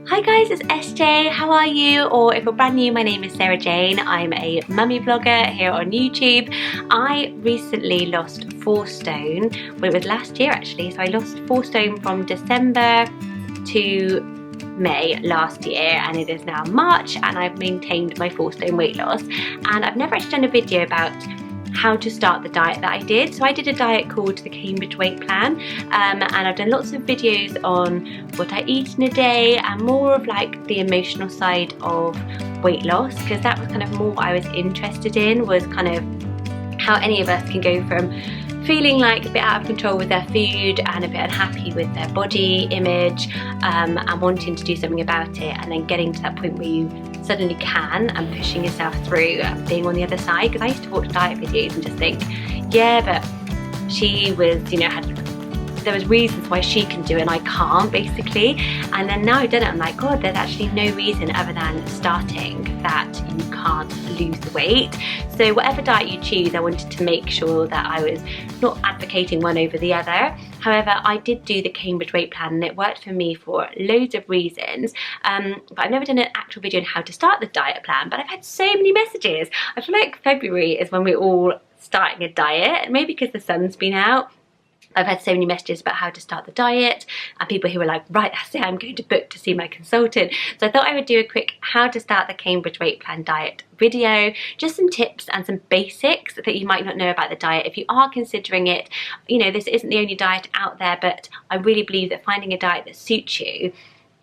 Hi guys, it's SJ, how are you? Or if you're brand new, my name is Sarah Jane. I'm a mummy vlogger here on YouTube. I recently lost 4 stone, well it was last year actually, so I lost 4 stone from December to May last year, and it is now March and I've maintained my 4 stone weight loss. And I've never actually done a video about how to start the diet that I did. So I did a diet called the Cambridge Weight Plan, and I've done lots of videos on what I eat in a day and more of like the emotional side of weight loss, because that was kind of more what I was interested in, was kind of how any of us can go from feeling like a bit out of control with their food and a bit unhappy with their body image, and wanting to do something about it, and then getting to that point where you suddenly can and pushing yourself through and being on the other side. Because I used to watch diet videos and just think, yeah, but she was, you know, there was reasons why she can do it and I can't, basically. And then now I've done it, I'm like, God, there's actually no reason other than starting that you can't lose the weight. So whatever diet you choose, I wanted to make sure that I was not advocating one over the other. However, I did do the Cambridge Weight Plan and it worked for me for loads of reasons. But I've never done an actual video on how to start the diet plan, but I've had so many messages. I feel like February is when we're all starting a diet, maybe because the sun's been out. I've had so many messages about how to start the diet, and people who were like, right, that's it, I'm going to book to see my consultant. So I thought I would do a quick how to start the Cambridge Weight Plan diet video, just some tips and some basics that you might not know about the diet. If you are considering it, you know, this isn't the only diet out there, but I really believe that finding a diet that suits you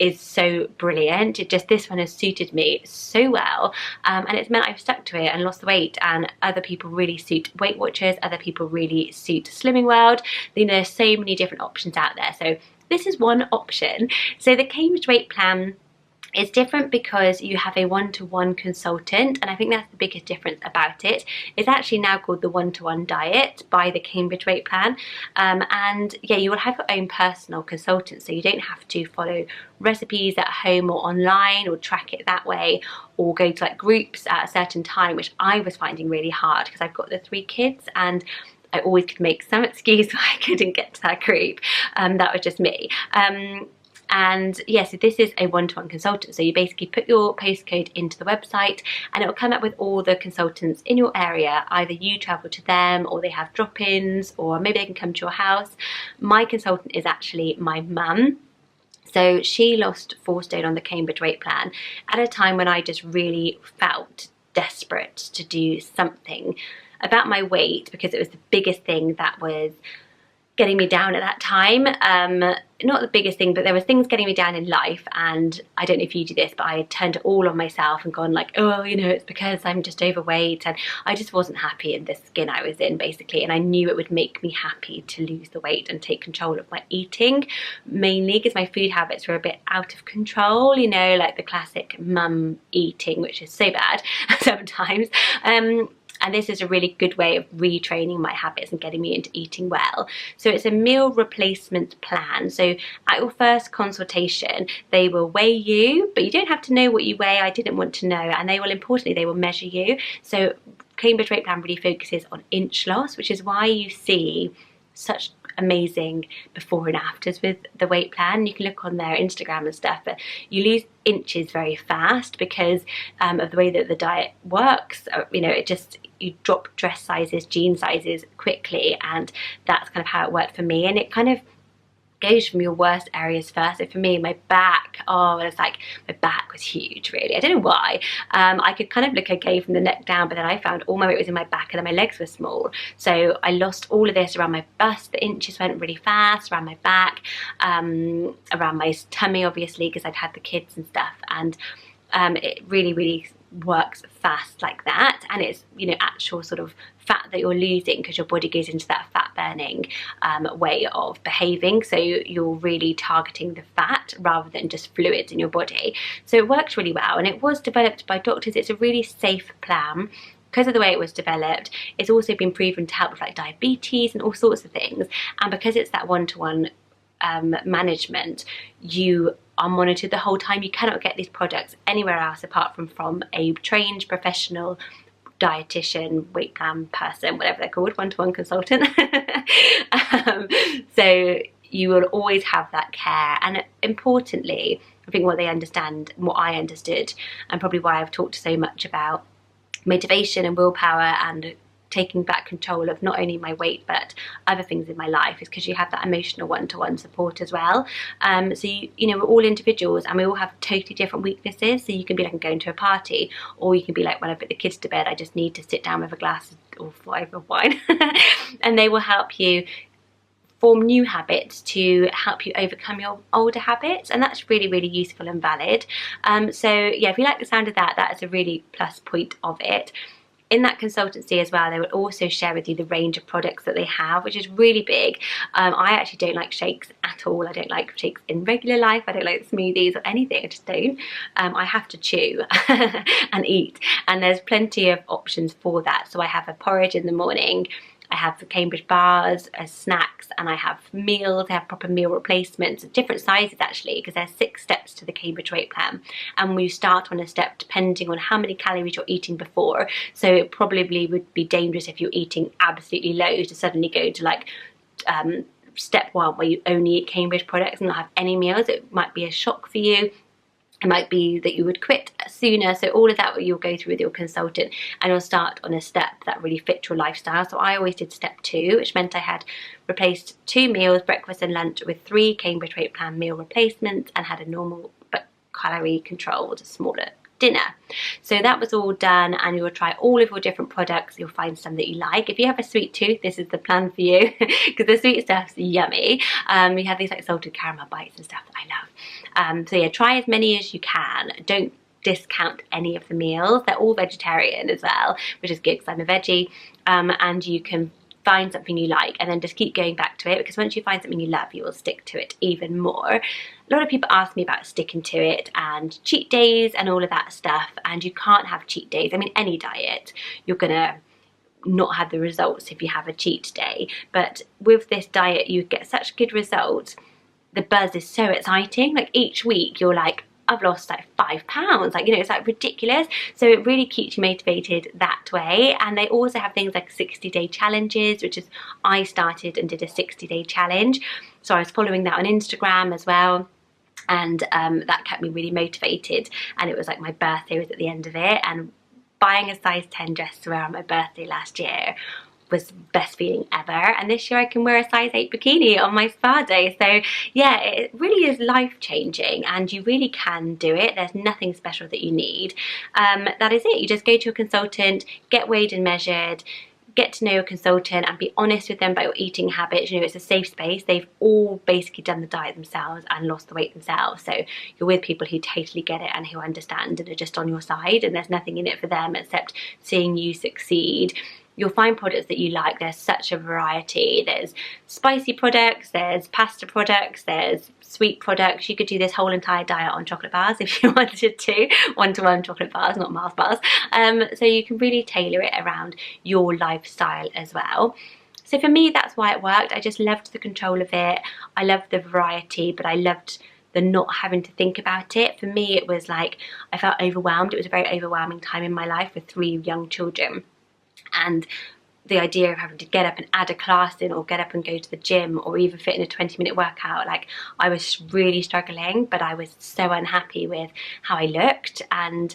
is so brilliant. This one has suited me so well, and it's meant I've stuck to it and lost the weight. And other people really suit Weight Watchers, other people really suit Slimming World. You know, there's so many different options out there, so this is one option. So the Cambridge Weight Plan is different because you have a one-to-one consultant, and I think that's the biggest difference about it. It's actually now called the one-to-one diet by the Cambridge Weight Plan, and yeah, you will have your own personal consultant, so you don't have to follow recipes at home or online or track it that way, or go to like groups at a certain time, which I was finding really hard because I've got the 3 kids and I always could make some excuse why I couldn't get to that group. That was just me. And yeah, so this is a one-to-one consultant. So you basically put your postcode into the website and it will come up with all the consultants in your area. Either you travel to them, or they have drop-ins, or maybe they can come to your house. My consultant is actually my mum. So she lost 4 stone on the Cambridge Weight Plan at a time when I just really felt desperate to do something about my weight, because it was the biggest thing that was getting me down at that time. Not the biggest thing, but there was things getting me down in life, and I don't know if you do this, but I had turned it all on myself and gone like, oh, you know, it's because I'm just overweight, and I just wasn't happy in the skin I was in, basically. And I knew it would make me happy to lose the weight and take control of my eating, mainly because my food habits were a bit out of control, you know, like the classic mum eating, which is so bad sometimes. And this is a really good way of retraining my habits and getting me into eating well. So it's a meal replacement plan. So at your first consultation, they will weigh you, but you don't have to know what you weigh. I didn't want to know. And they will, importantly, they will measure you. So Cambridge Weight Plan really focuses on inch loss, which is why you see such amazing before and afters with the weight plan. You can look on their Instagram and stuff, but you lose inches very fast because of the way that the diet works. You know, you drop dress sizes, jean sizes quickly, and that's kind of how it worked for me. And it kind of goes from your worst areas first. So for me, my back, oh, it was like my back was huge, really. I don't know why. I could kind of look okay from the neck down, but then I found all my weight was in my back, and then my legs were small. So I lost all of this around my bust. The inches went really fast around my back, around my tummy, obviously, because I'd had the kids and stuff. And it really works fast like that. And it's, you know, actual sort of fat that you're losing, because your body goes into that fat burning way of behaving. So you're really targeting the fat rather than just fluids in your body. So it works really well, and it was developed by doctors. It's a really safe plan because of the way it was developed. It's also been proven to help with like diabetes and all sorts of things. And because it's that one-to-one management, you are monitored the whole time. You cannot get these products anywhere else apart from a trained professional dietitian, weight plan person, whatever they're called, one-to-one consultant. So you will always have that care. And importantly, I think what they understand, what I understood, and probably why I've talked so much about motivation and willpower and taking back control of not only my weight but other things in my life, is because you have that emotional one-to-one support as well. So you know, we're all individuals and we all have totally different weaknesses. So you can be like, I'm going to a party, or you can be like, when I put the kids to bed, I just need to sit down with a glass or 5 of wine and they will help you form new habits to help you overcome your older habits, and that's really, really useful and valid. So yeah, if you like the sound of that, that is a really plus point of it. In that consultancy as well, they will also share with you the range of products that they have, which is really big. I actually don't like shakes at all. I don't like shakes in regular life. I don't like smoothies or anything. I just don't. I have to chew and eat, and there's plenty of options for that. So I have a porridge in the morning, I have the Cambridge bars as snacks, and I have meals. I have proper meal replacements, different sizes actually, because there's 6 steps to the Cambridge weight plan, and we start on a step depending on how many calories you're eating before. So it probably would be dangerous if you're eating absolutely loads to suddenly go to like step 1 where you only eat Cambridge products and not have any meals. It might be a shock for you. It might be that you would quit sooner. So all of that you'll go through with your consultant, and you'll start on a step that really fits your lifestyle. So I always did step 2, which meant I had replaced 2 meals, breakfast and lunch, with 3 Cambridge weight plan meal replacements, and had a normal but calorie controlled smaller dinner. So that was all done, and you will try all of your different products. You'll find some that you like. If you have a sweet tooth, this is the plan for you because the sweet stuff's yummy. We have these like salted caramel bites and stuff that I love. So yeah, try as many as you can. Don't discount any of the meals. They're all vegetarian as well, which is good because I'm a veggie. And you can find something you like and then just keep going back to it, because once you find something you love, you will stick to it even more. A lot of people ask me about sticking to it and cheat days and all of that stuff, and you can't have cheat days. I mean, any diet, you're gonna not have the results if you have a cheat day, but with this diet you get such good results. The buzz is so exciting. Like each week you're like, I've lost like 5 pounds, like, you know, it's like ridiculous. So it really keeps you motivated that way. And they also have things like 60-day challenges, which is, I started and did a 60-day challenge, so I was following that on Instagram as well, and that kept me really motivated. And it was like my birthday was at the end of it, and buying a size 10 dress to wear on my birthday last year was the best feeling ever, and this year I can wear a size 8 bikini on my spa day. So yeah, it really is life-changing, and you really can do it. There's nothing special that you need. That is it. You just go to a consultant, get weighed and measured, get to know your consultant and be honest with them about your eating habits. You know, it's a safe space. They've all basically done the diet themselves and lost the weight themselves, so you're with people who totally get it and who understand and are just on your side, and there's nothing in it for them except seeing you succeed. You'll find products that you like. There's such a variety. There's spicy products, there's pasta products, there's sweet products. You could do this whole entire diet on chocolate bars if you wanted to, one-to-one chocolate bars, not Mars bars. So you can really tailor it around your lifestyle as well. So for me, that's why it worked. I just loved the control of it. I loved the variety, but I loved the not having to think about it. For me, it was like, I felt overwhelmed. It was a very overwhelming time in my life with 3 young children. And the idea of having to get up and add a class in, or get up and go to the gym, or even fit in a 20-minute workout, like, I was really struggling, but I was so unhappy with how I looked, and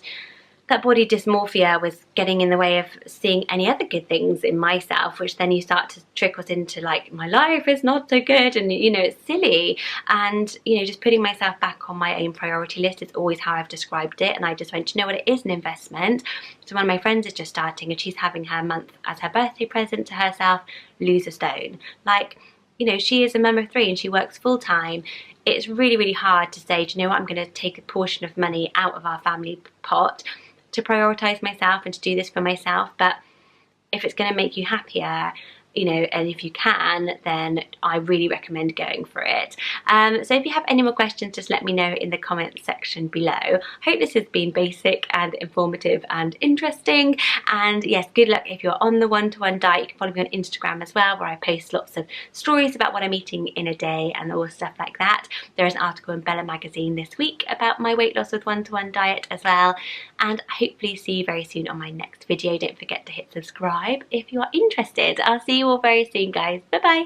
that body dysmorphia was getting in the way of seeing any other good things in myself, which then you start to trickle into like, my life is not so good, and you know, it's silly. And you know, just putting myself back on my own priority list is always how I've described it. And I just went, you know what, it is an investment. So one of my friends is just starting, and she's having her month as her birthday present to herself, lose a stone. Like, you know, she is a mum of 3 and she works full time. It's really, really hard to say, do you know what, I'm going to take a portion of money out of our family pot to prioritize myself and to do this for myself. But if it's going to make you happier, you know, and if you can, then I really recommend going for it. So if you have any more questions, just let me know in the comments section below. Hope this has been basic and informative and interesting. And yes, good luck if you're on the one-to-one diet. You can follow me on Instagram as well, where I post lots of stories about what I'm eating in a day and all stuff like that. There is an article in Bella magazine this week about my weight loss with one-to-one diet as well. And hopefully see you very soon on my next video. Don't forget to hit subscribe if you are interested. I'll see you all very soon, guys. Bye bye.